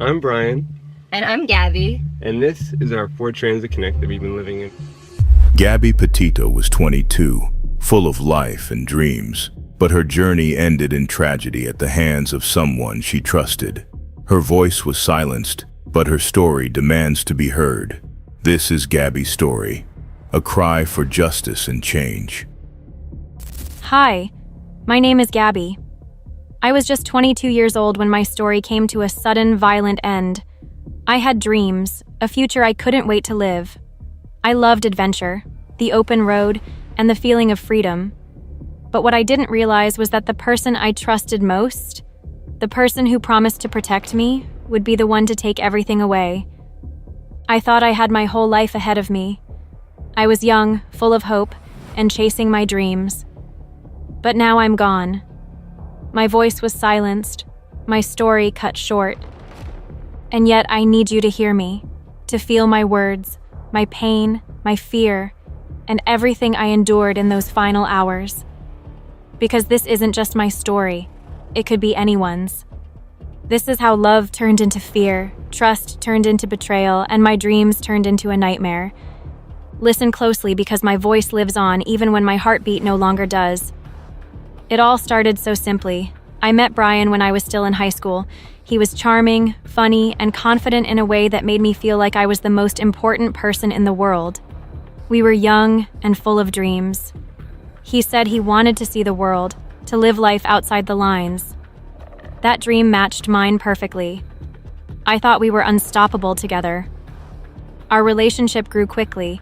I'm Brian, And I'm Gabby. and this is our Four Transit Connect that we've been living in. Gabby Petito was 22, full of life and dreams, but her journey ended in tragedy at the hands of someone she trusted. Her voice was silenced, but her story demands to be heard. This is Gabby's story, a cry for justice and change. Hi, my name is Gabby. I was just 22 years old when my story came to a sudden, violent end. I had dreams, a future I couldn't wait to live. I loved adventure, the open road, and the feeling of freedom. But what I didn't realize was that the person I trusted most, the person who promised to protect me, would be the one to take everything away. I thought I had my whole life ahead of me. I was young, full of hope, and chasing my dreams. But now I'm gone. My voice was silenced, my story cut short. And yet I need you to hear me, to feel my words, my pain, my fear, and everything I endured in those final hours. Because this isn't just my story, it could be anyone's. This is how love turned into fear, trust turned into betrayal, and my dreams turned into a nightmare. Listen closely because my voice lives on even when my heartbeat no longer does. It all started so simply. I met Brian when I was still in high school. He was charming, funny, and confident in a way that made me feel like I was the most important person in the world. We were young and full of dreams. He said he wanted to see the world, to live life outside the lines. That dream matched mine perfectly. I thought we were unstoppable together. Our relationship grew quickly.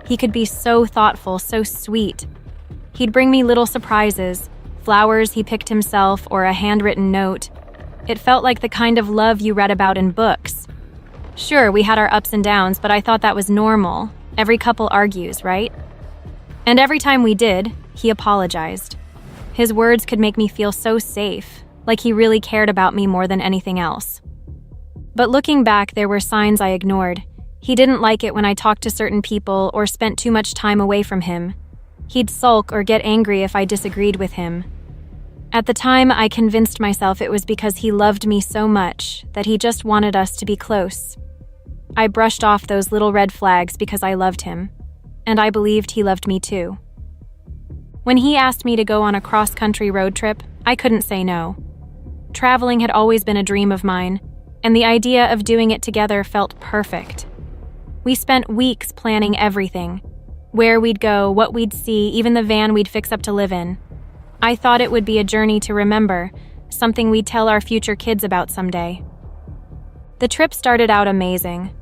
He could be so thoughtful, so sweet. He'd bring me little surprises, flowers he picked himself, or a handwritten note. It felt like the kind of love you read about in books. Sure, we had our ups and downs, but I thought that was normal. Every couple argues, right? And every time we did, he apologized. His words could make me feel so safe, like he really cared about me more than anything else. But looking back, there were signs I ignored. He didn't like it when I talked to certain people or spent too much time away from him. He'd sulk or get angry if I disagreed with him. At the time, I convinced myself it was because he loved me so much that he just wanted us to be close. I brushed off those little red flags because I loved him, and I believed he loved me too. When he asked me to go on a cross-country road trip, I couldn't say no. Traveling had always been a dream of mine, and the idea of doing it together felt perfect. We spent weeks planning everything: where we'd go, what we'd see, even the van we'd fix up to live in. I thought it would be a journey to remember, something we'd tell our future kids about someday. The trip started out amazing.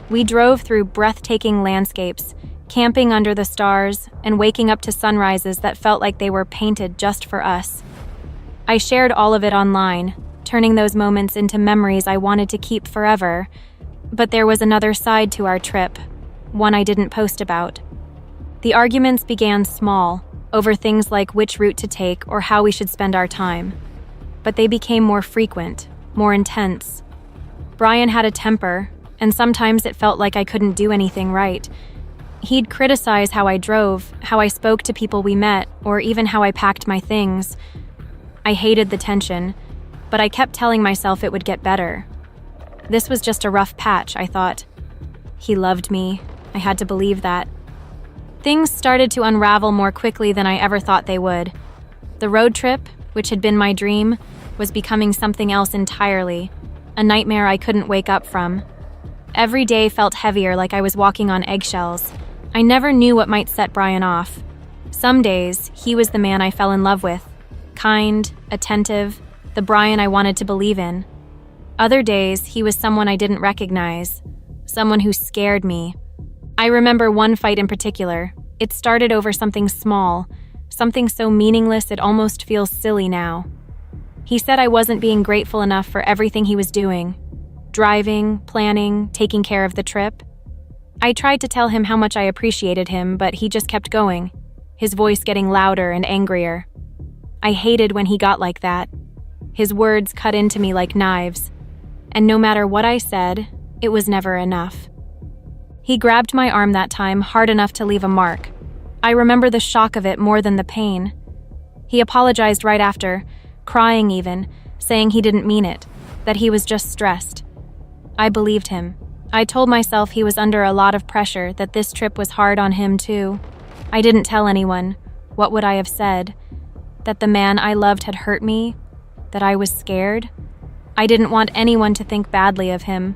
We drove through breathtaking landscapes, camping under the stars, and waking up to sunrises that felt like they were painted just for us. I shared all of it online, turning those moments into memories I wanted to keep forever. But there was another side to our trip, one I didn't post about. The arguments began small, over things like which route to take or how we should spend our time. But they became more frequent, more intense. Brian had a temper, and sometimes it felt like I couldn't do anything right. He'd criticize how I drove, how I spoke to people we met, or even how I packed my things. I hated the tension, but I kept telling myself it would get better. This was just a rough patch, I thought. He loved me. I had to believe that. Things started to unravel more quickly than I ever thought they would. The road trip, which had been my dream, was becoming something else entirely, a nightmare I couldn't wake up from. Every day felt heavier, like I was walking on eggshells. I never knew what might set Brian off. Some days, he was the man I fell in love with. Kind, attentive, the Brian I wanted to believe in. Other days, he was someone I didn't recognize, someone who scared me. I remember one fight in particular. It started over something small, something so meaningless it almost feels silly now. He said I wasn't being grateful enough for everything he was doing. Driving, planning, taking care of the trip. I tried to tell him how much I appreciated him, but he just kept going, his voice getting louder and angrier. I hated when he got like that. His words cut into me like knives, and no matter what I said, it was never enough. He grabbed my arm that time hard enough to leave a mark. I remember the shock of it more than the pain. He apologized right after, crying even, saying he didn't mean it, that he was just stressed. I believed him. I told myself he was under a lot of pressure, that this trip was hard on him too. I didn't tell anyone. What would I have said? That the man I loved had hurt me? That I was scared? I didn't want anyone to think badly of him.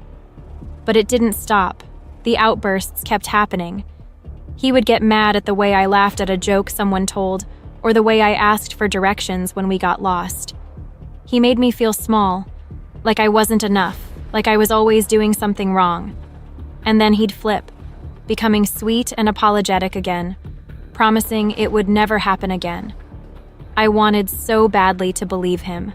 But it didn't stop. The outbursts kept happening. He would get mad at the way I laughed at a joke someone told, or the way I asked for directions when we got lost. He made me feel small, like I wasn't enough, like I was always doing something wrong. And then he'd flip, becoming sweet and apologetic again, promising it would never happen again. I wanted so badly to believe him.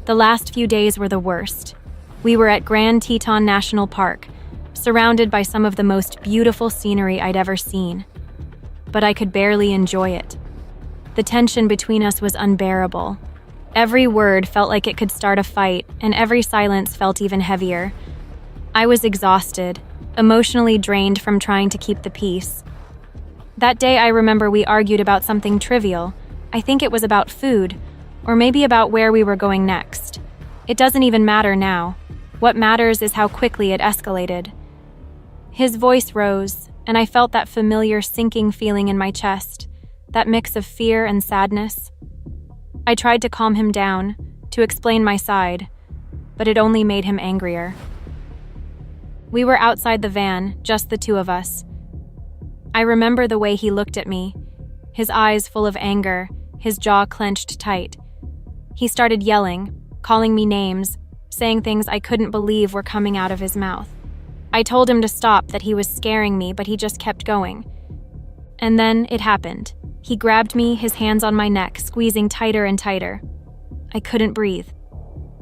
The last few days were the worst. We were at Grand Teton National Park, surrounded by some of the most beautiful scenery I'd ever seen. But I could barely enjoy it. The tension between us was unbearable. Every word felt like it could start a fight, and every silence felt even heavier. I was exhausted, emotionally drained from trying to keep the peace. That day I remember we argued about something trivial. I think it was about food, or maybe about where we were going next. It doesn't even matter now. What matters is how quickly it escalated. His voice rose, and I felt that familiar sinking feeling in my chest, that mix of fear and sadness. I tried to calm him down, to explain my side, but it only made him angrier. We were outside the van, just the two of us. I remember the way he looked at me, his eyes full of anger, his jaw clenched tight. He started yelling, calling me names, saying things I couldn't believe were coming out of his mouth. I told him to stop, that he was scaring me, but he just kept going. And then it happened. He grabbed me, his hands on my neck, squeezing tighter and tighter. I couldn't breathe.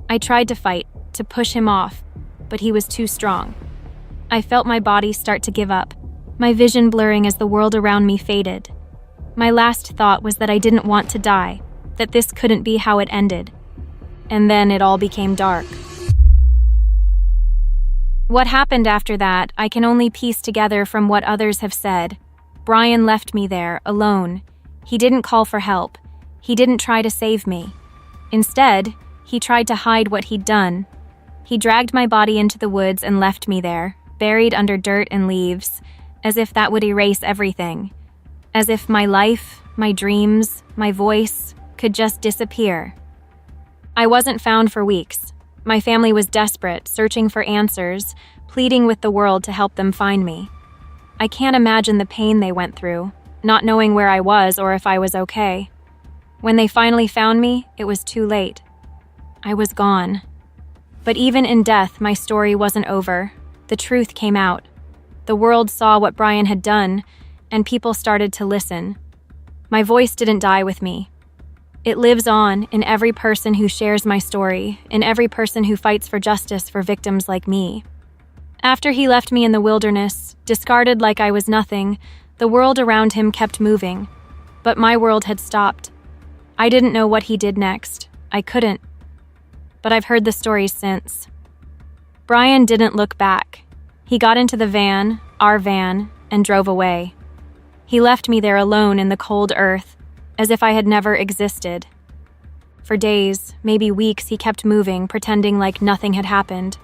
I tried to fight, to push him off, but he was too strong. I felt my body start to give up, my vision blurring as the world around me faded. My last thought was that I didn't want to die, that this couldn't be how it ended. And then it all became dark. What happened after that, I can only piece together from what others have said. Brian left me there, alone. He didn't call for help. He didn't try to save me. Instead, he tried to hide what he'd done. He dragged my body into the woods and left me there, buried under dirt and leaves, as if that would erase everything. As if my life, my dreams, my voice could just disappear. I wasn't found for weeks. My family was desperate, searching for answers, pleading with the world to help them find me. I can't imagine the pain they went through, not knowing where I was or if I was okay. When they finally found me, it was too late. I was gone. But even in death, my story wasn't over. The truth came out. The world saw what Brian had done, and people started to listen. My voice didn't die with me. It lives on in every person who shares my story, in every person who fights for justice for victims like me. After he left me in the wilderness, discarded like I was nothing, the world around him kept moving. But my world had stopped. I didn't know what he did next. I couldn't. But I've heard the stories since. Brian didn't look back. He got into the van, our van, and drove away. He left me there alone in the cold earth, as if I had never existed. For days, maybe weeks, he kept moving, pretending like nothing had happened.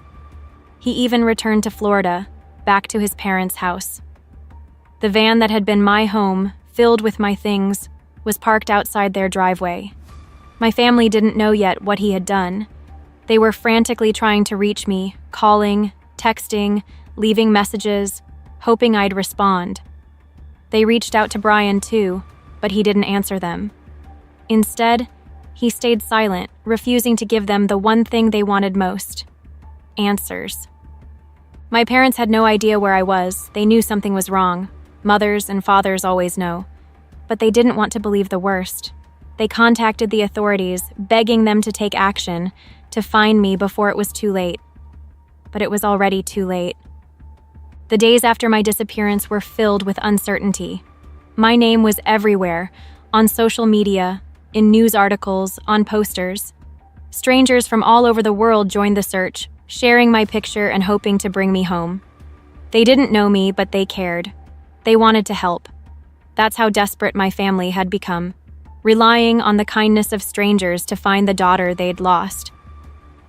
He even returned to Florida, back to his parents' house. The van that had been my home, filled with my things, was parked outside their driveway. My family didn't know yet what he had done. They were frantically trying to reach me, calling, texting, leaving messages, hoping I'd respond. They reached out to Brian too, but he didn't answer them. Instead, he stayed silent, refusing to give them the one thing they wanted most: answers. My parents had no idea where I was. They knew something was wrong. Mothers and fathers always know. But they didn't want to believe the worst. They contacted the authorities, begging them to take action, to find me before it was too late. But it was already too late. The days after my disappearance were filled with uncertainty. My name was everywhere, on social media, in news articles, on posters. Strangers from all over the world joined the search, sharing my picture and hoping to bring me home. They didn't know me, but they cared. They wanted to help. That's how desperate my family had become, relying on the kindness of strangers to find the daughter they'd lost.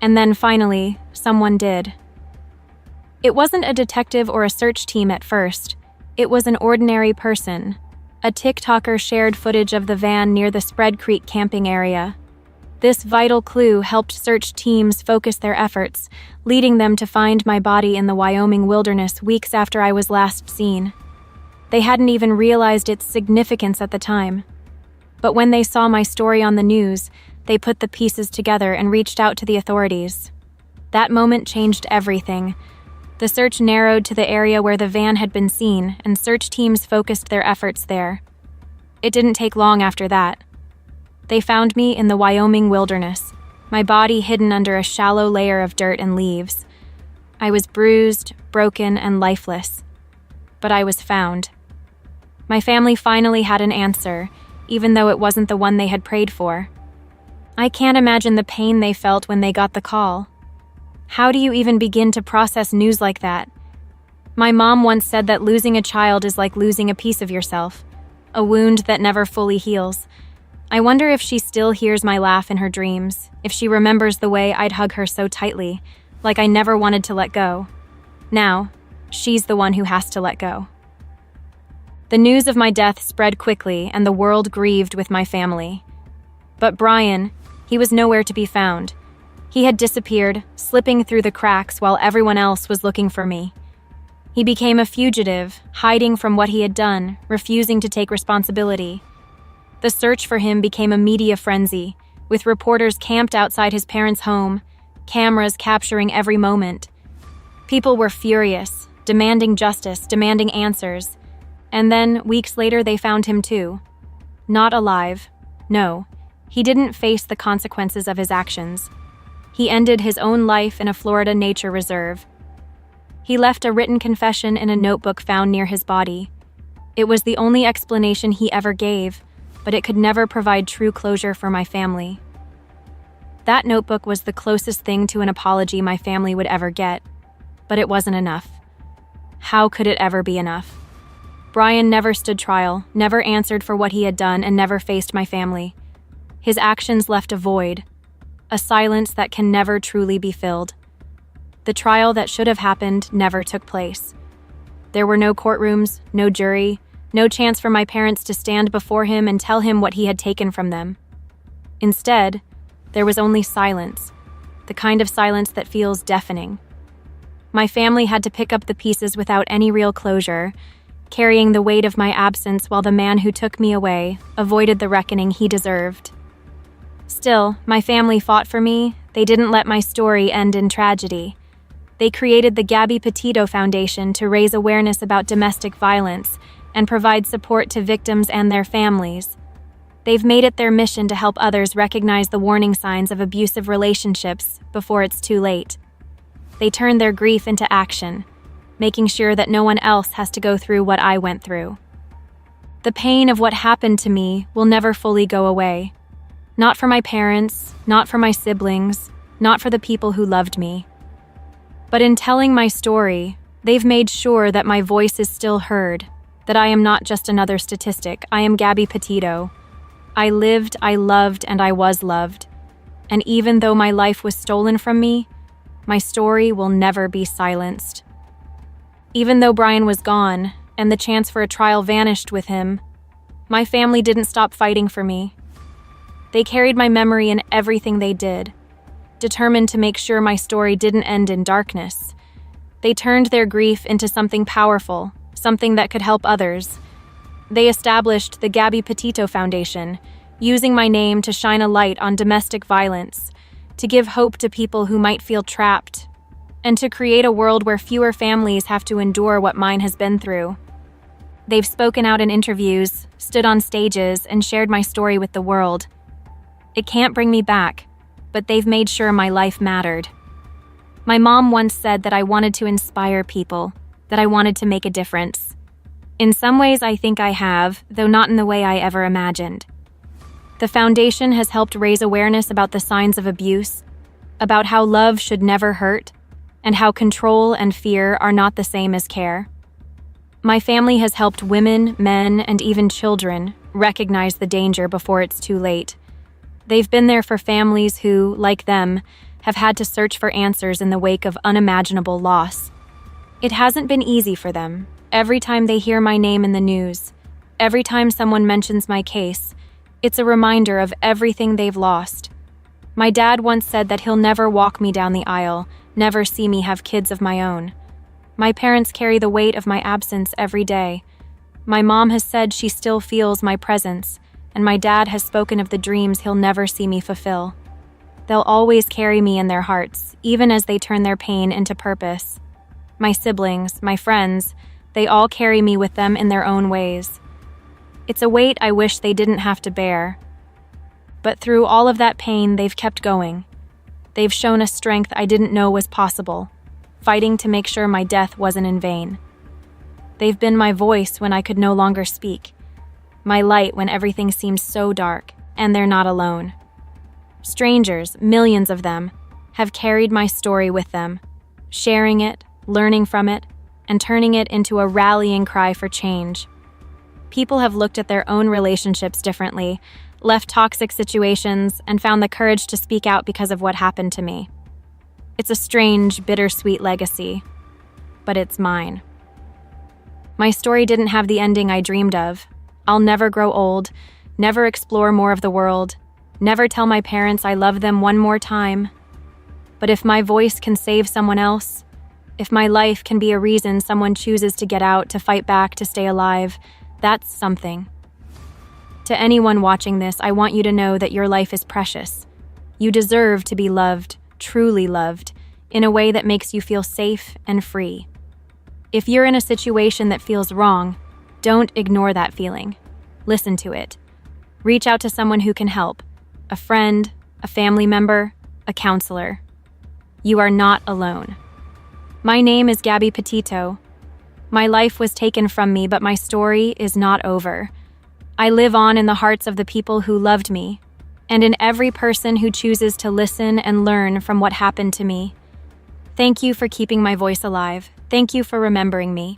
And then finally, someone did. It wasn't a detective or a search team at first. It was an ordinary person. A TikToker shared footage of the van near the Spread Creek camping area. This vital clue helped search teams focus their efforts, leading them to find my body in the Wyoming wilderness weeks after I was last seen. They hadn't even realized its significance at the time. But when they saw my story on the news, they put the pieces together and reached out to the authorities. That moment changed everything. The search narrowed to the area where the van had been seen, and search teams focused their efforts there. It didn't take long after that. They found me in the Wyoming wilderness, my body hidden under a shallow layer of dirt and leaves. I was bruised, broken, and lifeless. But I was found. My family finally had an answer, even though it wasn't the one they had prayed for. I can't imagine the pain they felt when they got the call. How do you even begin to process news like that? My mom once said that losing a child is like losing a piece of yourself, a wound that never fully heals. I wonder if she still hears my laugh in her dreams, if she remembers the way I'd hug her so tightly, like I never wanted to let go. Now, she's the one who has to let go. The news of my death spread quickly, and the world grieved with my family. But Brian, he was nowhere to be found. He had disappeared, slipping through the cracks while everyone else was looking for me. He became a fugitive, hiding from what he had done, refusing to take responsibility. The search for him became a media frenzy, with reporters camped outside his parents' home, cameras capturing every moment. People were furious, demanding justice, demanding answers. And then, weeks later, they found him too. Not alive. No, he didn't face the consequences of his actions. He ended his own life in a Florida nature reserve. He left a written confession in a notebook found near his body. It was the only explanation he ever gave, but it could never provide true closure for my family. That notebook was the closest thing to an apology my family would ever get, but it wasn't enough. How could it ever be enough? Brian never stood trial, never answered for what he had done, and never faced my family. His actions left a void, a silence that can never truly be filled. The trial that should have happened never took place. There were no courtrooms, no jury, no chance for my parents to stand before him and tell him what he had taken from them. Instead, there was only silence, the kind of silence that feels deafening. My family had to pick up the pieces without any real closure, carrying the weight of my absence while the man who took me away avoided the reckoning he deserved. Still, my family fought for me. They didn't let my story end in tragedy. They created the Gabby Petito Foundation to raise awareness about domestic violence and provide support to victims and their families. They've made it their mission to help others recognize the warning signs of abusive relationships before it's too late. They turn their grief into action, making sure that no one else has to go through what I went through. The pain of what happened to me will never fully go away. Not for my parents, not for my siblings, not for the people who loved me. But in telling my story, they've made sure that my voice is still heard, that I am not just another statistic. I am Gabby Petito. I lived, I loved, and I was loved. And even though my life was stolen from me, my story will never be silenced. Even though Brian was gone, and the chance for a trial vanished with him, my family didn't stop fighting for me. They carried my memory in everything they did, determined to make sure my story didn't end in darkness. They turned their grief into something powerful, something that could help others. They established the Gabby Petito Foundation, using my name to shine a light on domestic violence, to give hope to people who might feel trapped, and to create a world where fewer families have to endure what mine has been through. They've spoken out in interviews, stood on stages, and shared my story with the world. It can't bring me back, but they've made sure my life mattered. My mom once said that I wanted to inspire people, that I wanted to make a difference. In some ways, I think I have, though not in the way I ever imagined. The foundation has helped raise awareness about the signs of abuse, about how love should never hurt, and how control and fear are not the same as care. My family has helped women, men, and even children recognize the danger before it's too late. They've been there for families who, like them, have had to search for answers in the wake of unimaginable loss. It hasn't been easy for them. Every time they hear my name in the news, every time someone mentions my case, it's a reminder of everything they've lost. My dad once said that he'll never walk me down the aisle, never see me have kids of my own. My parents carry the weight of my absence every day. My mom has said she still feels my presence, and my dad has spoken of the dreams he'll never see me fulfill. They'll always carry me in their hearts, even as they turn their pain into purpose. My siblings, my friends, they all carry me with them in their own ways. It's a weight I wish they didn't have to bear. But through all of that pain, they've kept going. They've shown a strength I didn't know was possible, fighting to make sure my death wasn't in vain. They've been my voice when I could no longer speak, my light when everything seemed so dark, and they're not alone. Strangers, millions of them, have carried my story with them, sharing it, learning from it, and turning it into a rallying cry for change. People have looked at their own relationships differently, left toxic situations, and found the courage to speak out because of what happened to me. It's a strange, bittersweet legacy, but it's mine. My story didn't have the ending I dreamed of. I'll never grow old, never explore more of the world, never tell my parents I love them one more time. But if my voice can save someone else, if my life can be a reason someone chooses to get out, to fight back, to stay alive, that's something. To anyone watching this, I want you to know that your life is precious. You deserve to be loved, truly loved, in a way that makes you feel safe and free. If you're in a situation that feels wrong, don't ignore that feeling. Listen to it. Reach out to someone who can help. A friend, a family member, a counselor. You are not alone. My name is Gabby Petito. My life was taken from me, but my story is not over. I live on in the hearts of the people who loved me, and in every person who chooses to listen and learn from what happened to me. Thank you for keeping my voice alive. Thank you for remembering me.